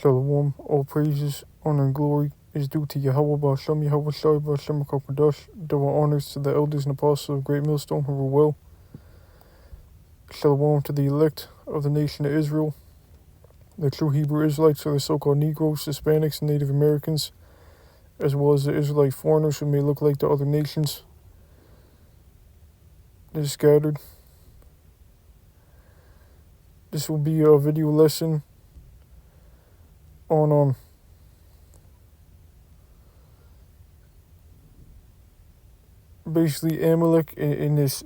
Shalom, all praises, honor, and glory is due to Yahweh Ba'Shem, Yahweh Shai Ba'Shem HaKadosh. Double honors to the elders and apostles of Great Millstone who rule well. Shalom to the elect of the nation of Israel, the true Hebrew Israelites, or the so-called Negroes, Hispanics, and Native Americans, as well as the Israelite foreigners who may look like the other nations that are scattered. This will be a video lesson on basically Amalek. In this,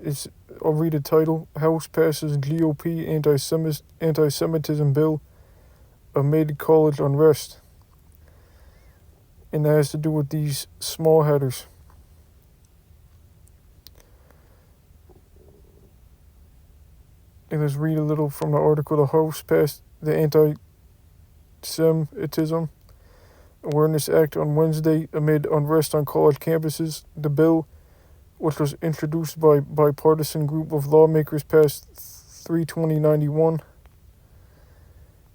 I'll read the title: House passes GOP anti-Semitism bill amid college unrest, and that has to do with these small headers. And let's read a little from the article. The House passed the Anti-Semitism Awareness Act on Wednesday amid unrest on college campuses. The bill, which was introduced by a bipartisan group of lawmakers, passed 32091.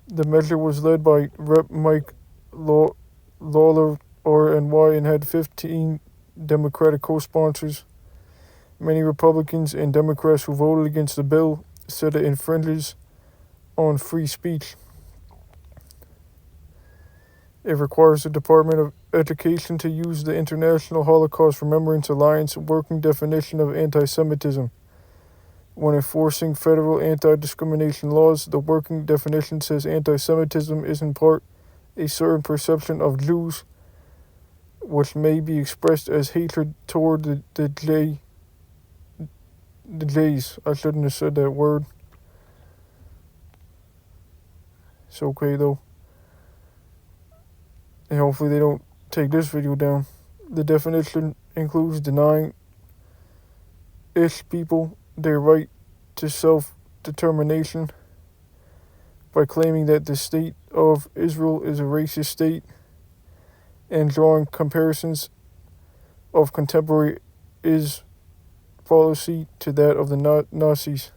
The measure was led by Rep. Mike Lawler, RNY, and had 15 Democratic co-sponsors. Many Republicans and Democrats who voted against the bill said it infringes on free speech. It requires the Department of Education to use the International Holocaust Remembrance Alliance working definition of anti-Semitism when enforcing federal anti-discrimination laws. The working definition says anti-Semitism is in part a certain perception of Jews, which may be expressed as hatred toward the Jays. I shouldn't have said that word. It's okay though. And hopefully they don't take this video down. The definition includes denying Ish people their right to self-determination by claiming that the state of Israel is a racist state and drawing comparisons of contemporary Is policy to that of the Nazis.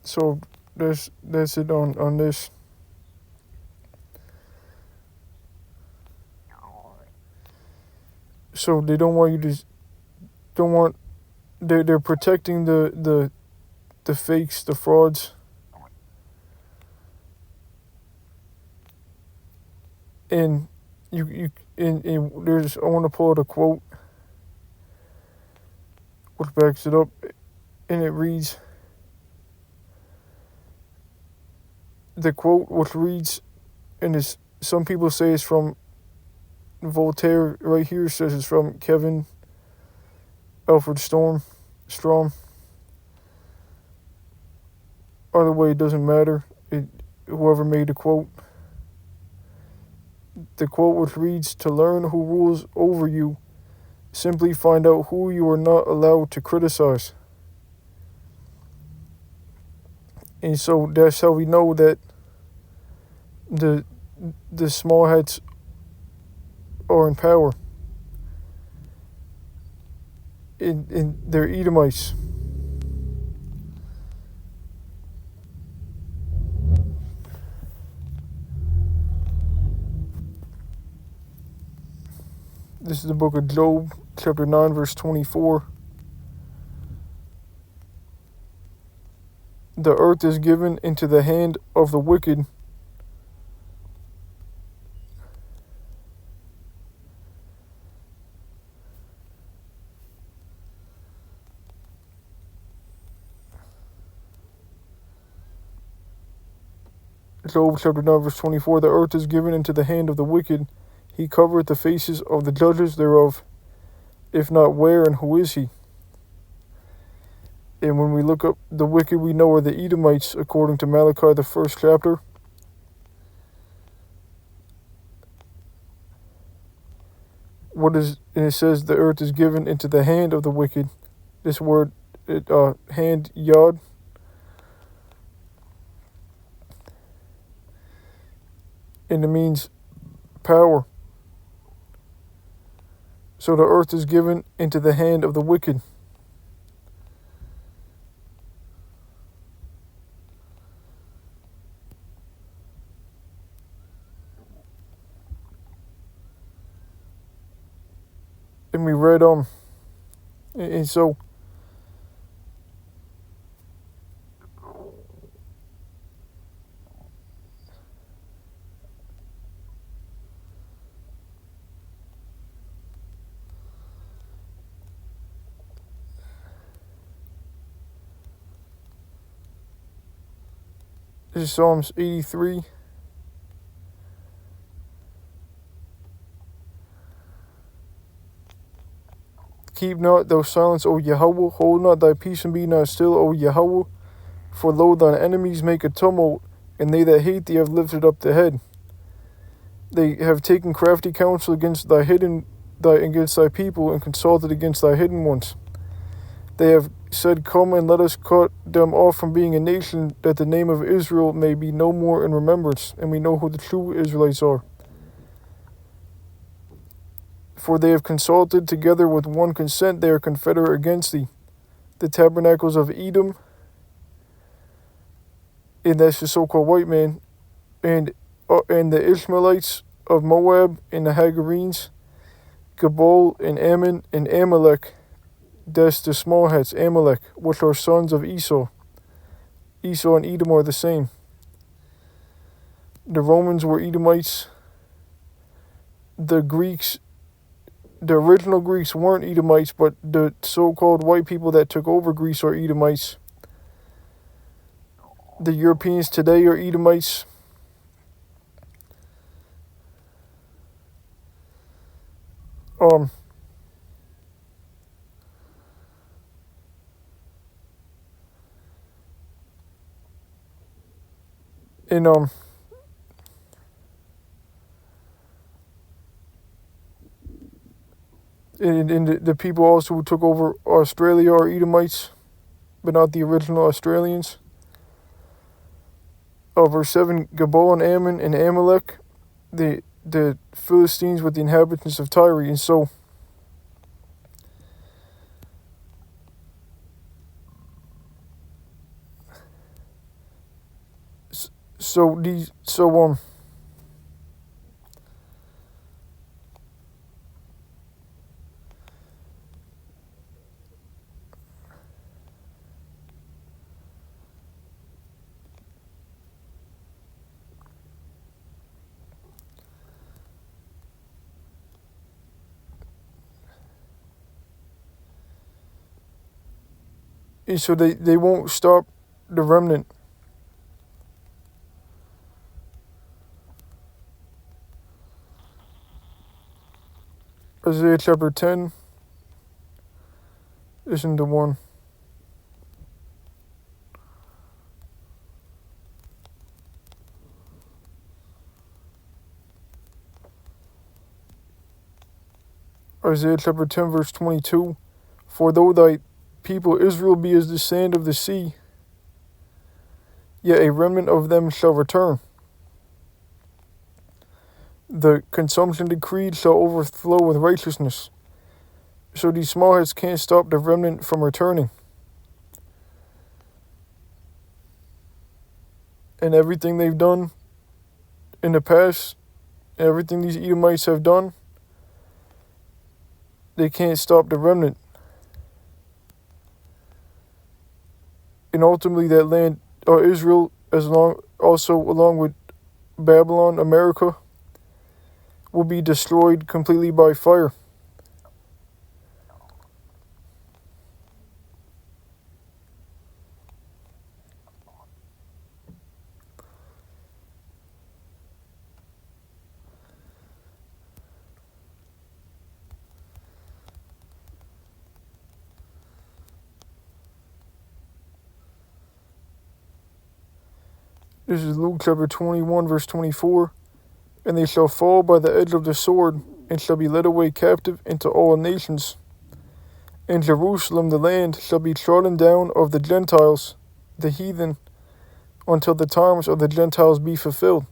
So that's it on this. So they don't want you to they're protecting the fakes, the frauds. And there's, I want to pull out a quote which backs it up, and it reads, the quote which reads, and is, some people say it's from Voltaire. Right here says it's from Kevin Alfred Strom. Either way, it doesn't matter. Whoever made the quote. The quote which reads, to learn who rules over you, simply find out who you are not allowed to criticize. And so that's how we know that the small hats are in power. And they're Edomites. This is the book of Job, chapter 9, verse 24. The earth is given into the hand of the wicked. Job chapter 9, verse 24. The earth is given into the hand of the wicked. He covereth the faces of the judges thereof. If not, where and who is he? And when we look up the wicked, we know are the Edomites, according to Malachi, the 1st chapter. And it says the earth is given into the hand of the wicked. This word, hand, yod. And it means power. So the earth is given into the hand of the wicked. and we read and so this is Psalms 83. Keep not thou silence, O Yahweh, hold not thy peace and be not still, O Yahweh. For lo, thine enemies make a tumult, and they that hate thee have lifted up the head. They have taken crafty counsel against against thy people, and consulted against thy hidden ones. They have said, Come and let us cut them off from being a nation, that the name of Israel may be no more in remembrance, and we know who the true Israelites are. For they have consulted together with one consent, they are confederate against thee. The tabernacles of Edom, and that's the so-called white man, and the Ishmaelites of Moab, and the Hagarenes, Gebal, and Ammon, and Amalek, that's the small hats, Amalek, which are sons of Esau. Esau and Edom are the same. The Romans were Edomites. The original Greeks weren't Edomites, but the so-called white people that took over Greece are Edomites. The Europeans today are Edomites. And the people also who took over Australia are Edomites, but not the original Australians. Verse 7, Gebal and Ammon and Amalek, the Philistines with the inhabitants of Tyre. And so they won't stop the remnant. Isaiah chapter 10 isn't the one. Isaiah chapter 10 verse 22. For though thy people Israel be as the sand of the sea, yet a remnant of them shall return. The consumption decreed shall overflow with righteousness. So these small heads can't stop the remnant from returning. And everything they've done in the past, everything these Edomites have done, they can't stop the remnant. And ultimately that land, Israel, along with Babylon, America, will be destroyed completely by fire. This is Luke chapter 21, verse 24. And they shall fall by the edge of the sword, and shall be led away captive into all nations. And Jerusalem, the land, shall be trodden down of the Gentiles, the heathen, until the times of the Gentiles be fulfilled.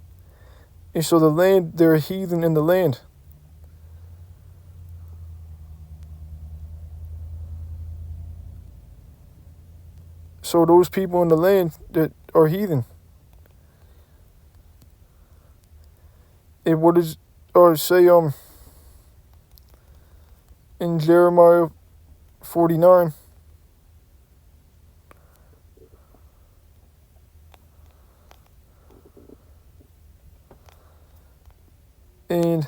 And so the land, they're a heathen in the land. So those people in the land that are heathen. And what does say in Jeremiah 49. And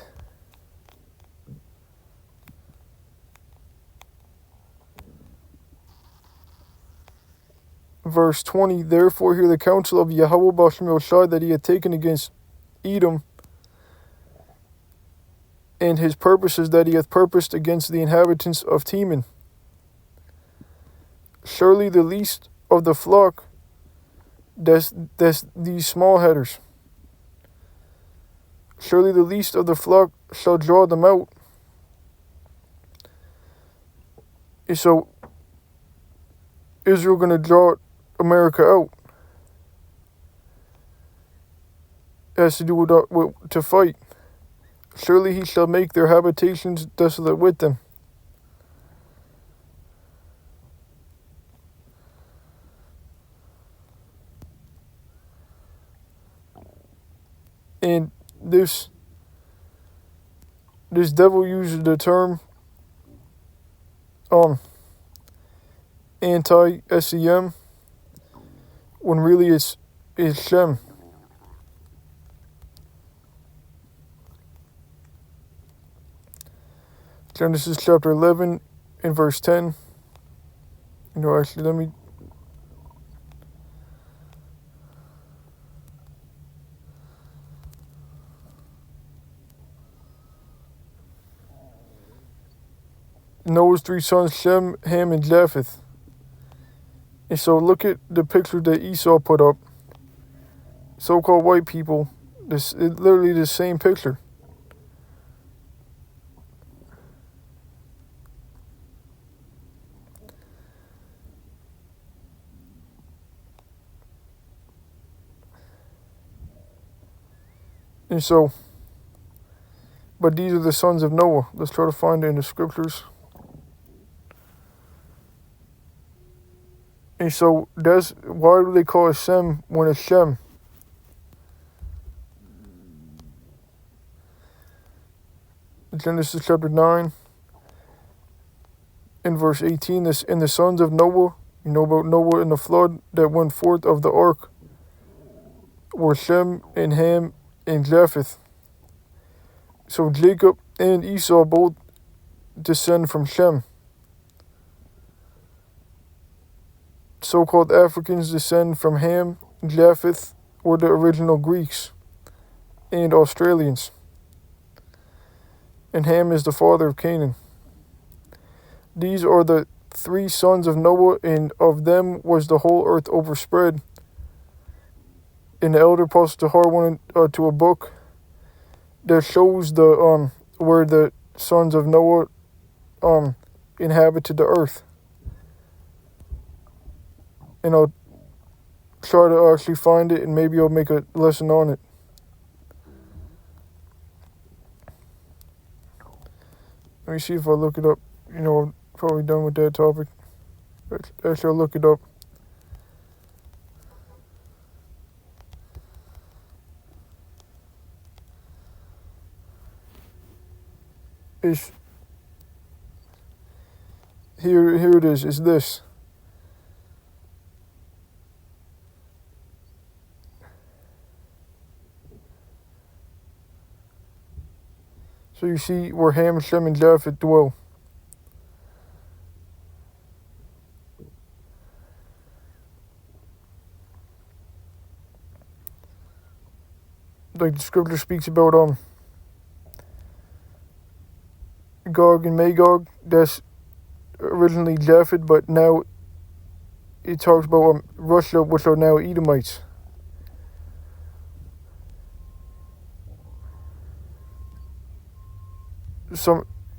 verse 20, therefore hear the counsel of Yahweh Bashem Yoshai that he had taken against Edom, and his purposes that he hath purposed against the inhabitants of Teman. Surely the least of the flock, that's these small headers. Surely the least of the flock shall draw them out. And so Israel gonna draw America out. It has to do with to fight. Surely he shall make their habitations desolate with them. And this devil uses the term anti-SEM when really it's Shem. Genesis chapter 11 and verse 10. Actually, let me. Noah's three sons, Shem, Ham, and Japheth. And so look at the picture that Esau put up. So-called white people. It's literally the same picture. And so, but these are the sons of Noah. Let's try to find it in the scriptures. And so why do they call it Shem when it's Shem? Genesis chapter 9 in verse 18, this in the sons of Noah, you know about Noah and the flood that went forth of the ark, were Shem and Ham and Japheth. So Jacob and Esau both descend from Shem. So-called Africans descend from Ham, Japheth, or the original Greeks, and Australians. And Ham is the father of Canaan. These are the three sons of Noah, and of them was the whole earth overspread. And the elder Apostle Tahar went to a book that shows the where the sons of Noah inhabited the earth. And I'll try to actually find it, and maybe I'll make a lesson on it. Let me see if I look it up. I'm probably done with that topic. Actually, I'll look it up. Here it is. It's this. So you see where Ham, Shem, and Japheth dwell. Like the scripture speaks about Gog and Magog. That's originally Japheth, but now it talks about Russia, which are now Edomites.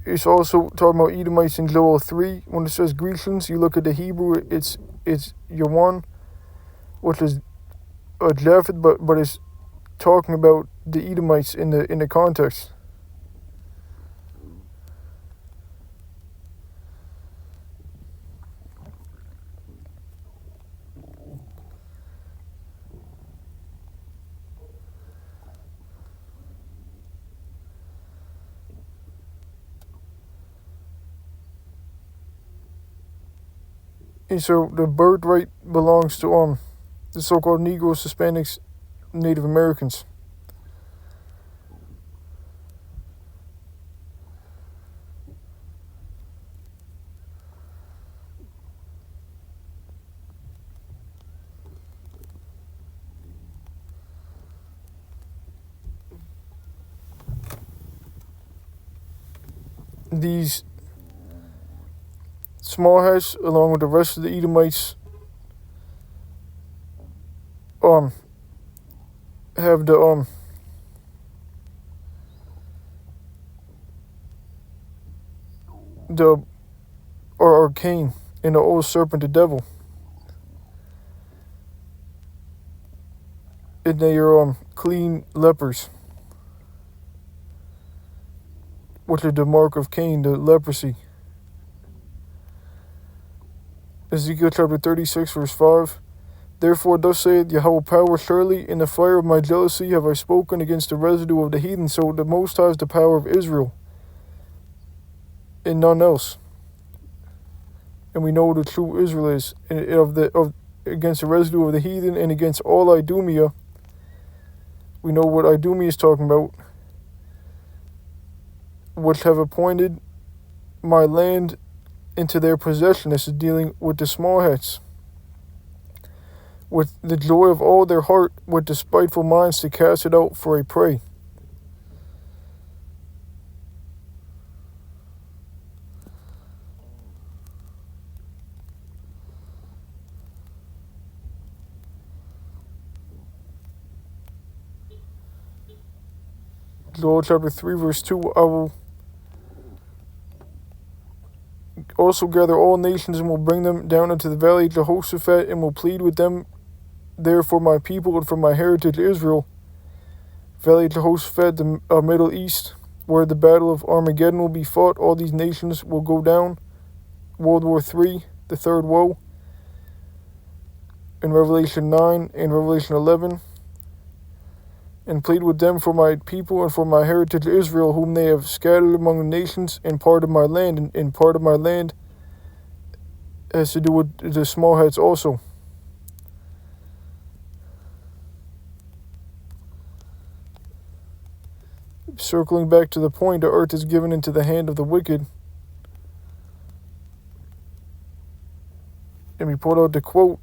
It's also talking about Edomites in Joel 3. When it says Grecians, you look at the Hebrew, it's Yawan, which is Japheth, but it's talking about the Edomites in the context. And so the birthright belongs to the so-called Negroes, Hispanics, Native Americans. These small hats, along with the rest of the Edomites, have the or Cain and the old serpent, the devil, and they are clean lepers, which is the mark of Cain, the leprosy. Ezekiel chapter 36, verse 5. Therefore thus saith Yahweh power, surely in the fire of my jealousy have I spoken against the residue of the heathen. So the Most High is the power of Israel, and none else. And we know who the true Israel is, against the residue of the heathen and against all Idumea. We know what Idumea is talking about, which have appointed my land into their possession. This is dealing with the small hats. With the joy of all their heart, with despiteful minds to cast it out for a prey. Joel chapter 3, verse 2, I will also gather all nations and will bring them down into the valley of Jehoshaphat and will plead with them there for my people and for my heritage Israel. Valley of Jehoshaphat, the Middle East, where the battle of Armageddon will be fought. All these nations will go down. World War III, the third woe. In Revelation 9 and Revelation 11. And plead with them for my people and for my heritage Israel, whom they have scattered among the nations, and part of my land. And part of my land has to do with the small hats also. Circling back to the point, the earth is given into the hand of the wicked. And we pulled out the quote,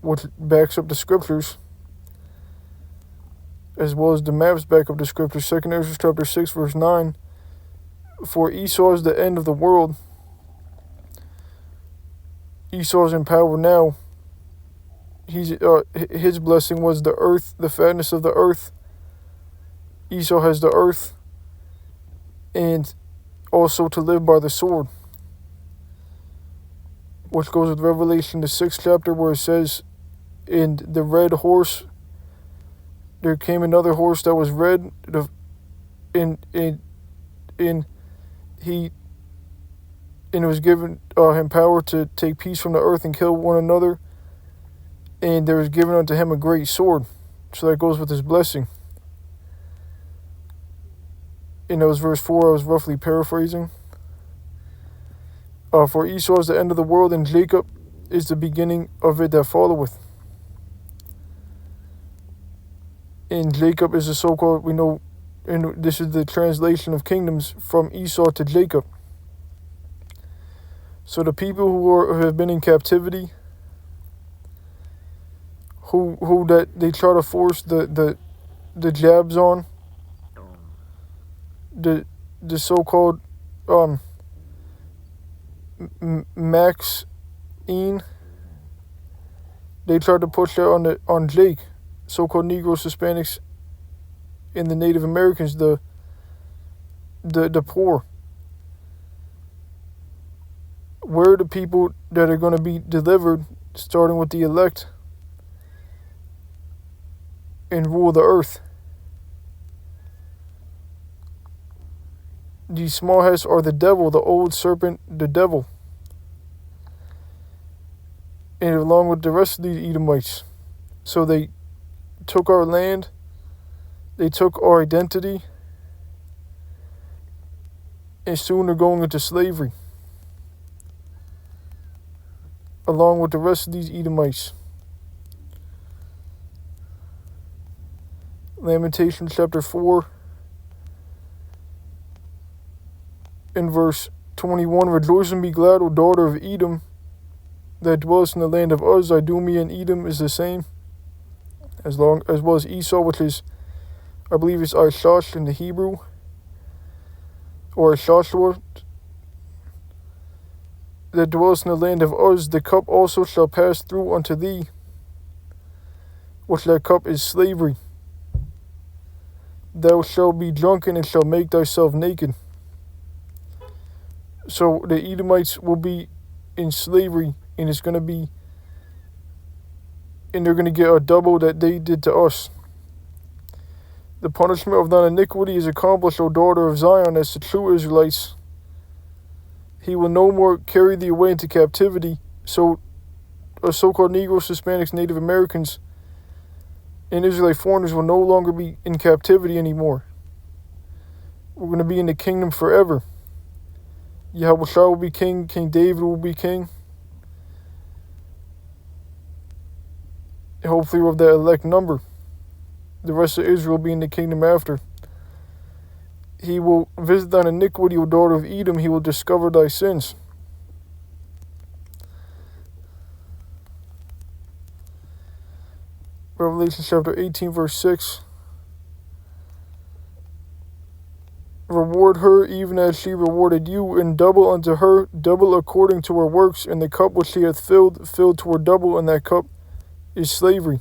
which backs up the scriptures, as well as the maps back up the scriptures. 2 Ezra chapter 6, verse 9. For Esau is the end of the world. Esau is in power now. His blessing was the earth, the fatness of the earth. Esau has the earth, and also to live by the sword, which goes with Revelation, the 6th chapter, where it says, in the red horse, there came another horse that was red, and it was given him power to take peace from the earth and kill one another, and there was given unto him a great sword. So that goes with his blessing. And that was verse 4, I was roughly paraphrasing. For Esau is the end of the world, and Jacob is the beginning of it that followeth. And Jacob is the so-called, we know, and this is the translation of kingdoms from Esau to Jacob. So the people who have been in captivity, who that they try to force the jabs on, the so-called Maxine, they tried to push that on Jake, so-called Negroes, Hispanics, and the Native Americans, the poor. Where are the people that are going to be delivered, starting with the elect, and rule the earth? These small hats are the devil, the old serpent, the devil. And along with the rest of these Edomites. So they took our land, they took our identity, and soon they're going into slavery. along with the rest of these Edomites. Lamentations chapter 4 in verse 21. Rejoice and be glad, O daughter of Edom, that dwellest in the land of Uz. Idumea and Edom is the same, as well as Esau, which is, I believe, is Ishash in the Hebrew, or Ishashua, that dwellest in the land of Uz. The cup also shall pass through unto thee, which that cup is slavery. Thou shalt be drunken and shalt make thyself naked. So the Edomites will be in slavery, and it's going to be, and they're going to get a double that they did to us. The punishment of thine iniquity is accomplished, O daughter of Zion, as the true Israelites. He will no more carry thee away into captivity. So so-called Negroes, Hispanics, Native Americans, and Israelite foreigners will no longer be in captivity anymore. We're going to be in the kingdom forever. Yahweh Shai will be king. King David will be king. Hopefully of that elect number. The rest of Israel will be in the kingdom after. He will visit thine iniquity, O daughter of Edom. He will discover thy sins. Revelation chapter 18 verse 6. Reward her even as she rewarded you, and double unto her, double according to her works. And the cup which she hath filled toward double, and that cup is slavery.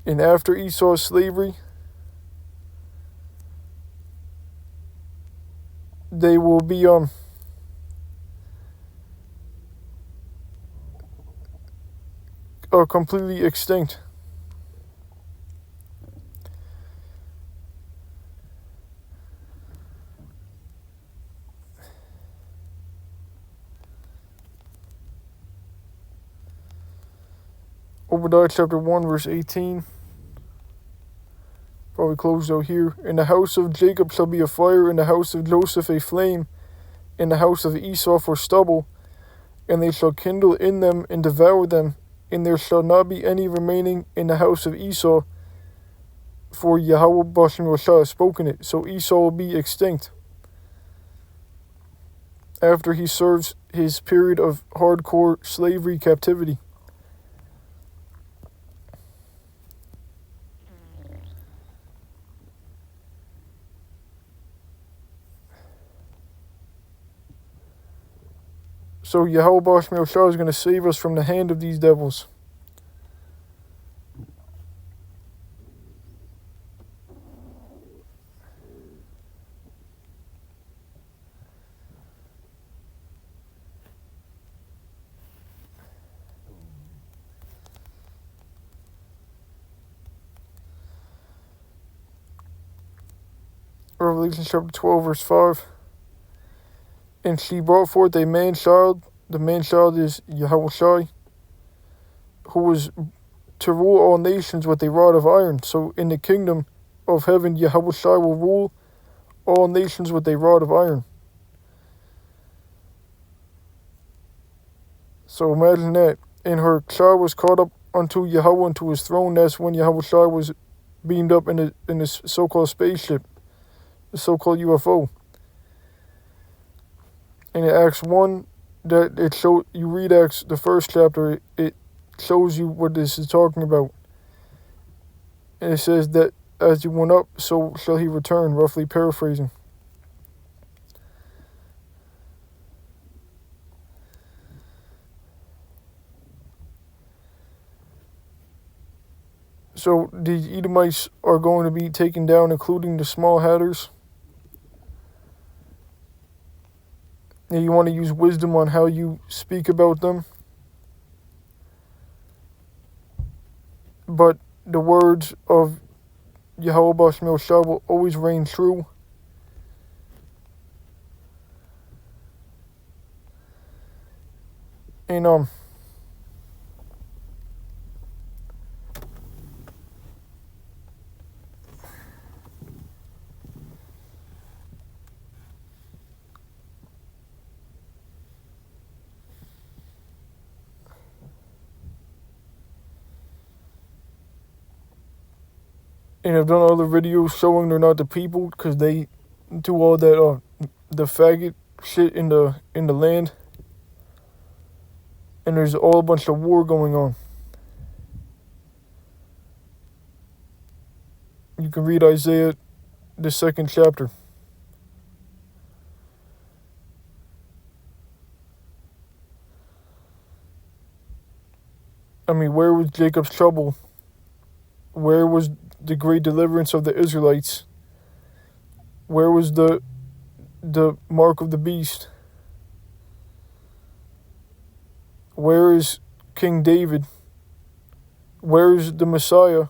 And after Esau's slavery, they will be completely extinct. Obadiah chapter 1 verse 18. Probably closed out here. In the house of Jacob shall be a fire, in the house of Joseph a flame, in the house of Esau for stubble, and they shall kindle in them and devour them, and there shall not be any remaining in the house of Esau, for Yahweh Bashem Yahshua has spoken it. So Esau will be extinct after he serves his period of hardcore slavery captivity. So Yahweh Bashem Yahshua is going to save us from the hand of these devils. Revelation chapter 12 verse 5. And she brought forth a man-child. The man-child is Yahweh Shai, who was to rule all nations with a rod of iron. So in the kingdom of heaven, Yahweh Shai will rule all nations with a rod of iron. So imagine that. And her child was caught up unto Yahweh, unto his throne. That's when Yahweh Shai was beamed up in this so-called spaceship, the so-called UFO. And in Acts 1, that it show you read Acts, the first chapter, it shows you what this is talking about. And it says that as he went up, so shall he return, roughly paraphrasing. So the Edomites are going to be taken down, including the small hatters. And you want to use wisdom on how you speak about them. But the words of Yahweh Bashem Yahshua will always reign true. And And I've done other videos showing they're not the people because they do all that the faggot shit in the land. And there's all a bunch of war going on. You can read Isaiah, the 2nd chapter. I mean, where was Jacob's trouble? Where was the great deliverance of the Israelites? Where was the mark of the beast? Where is King David? Where is the Messiah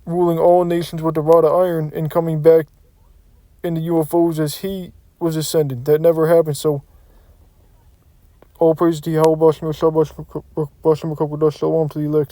ruling all nations with a rod of iron and coming back in the UFOs as he was ascended? That never happened. So all praise to Yahweh, Bashem, Shalom to the elect.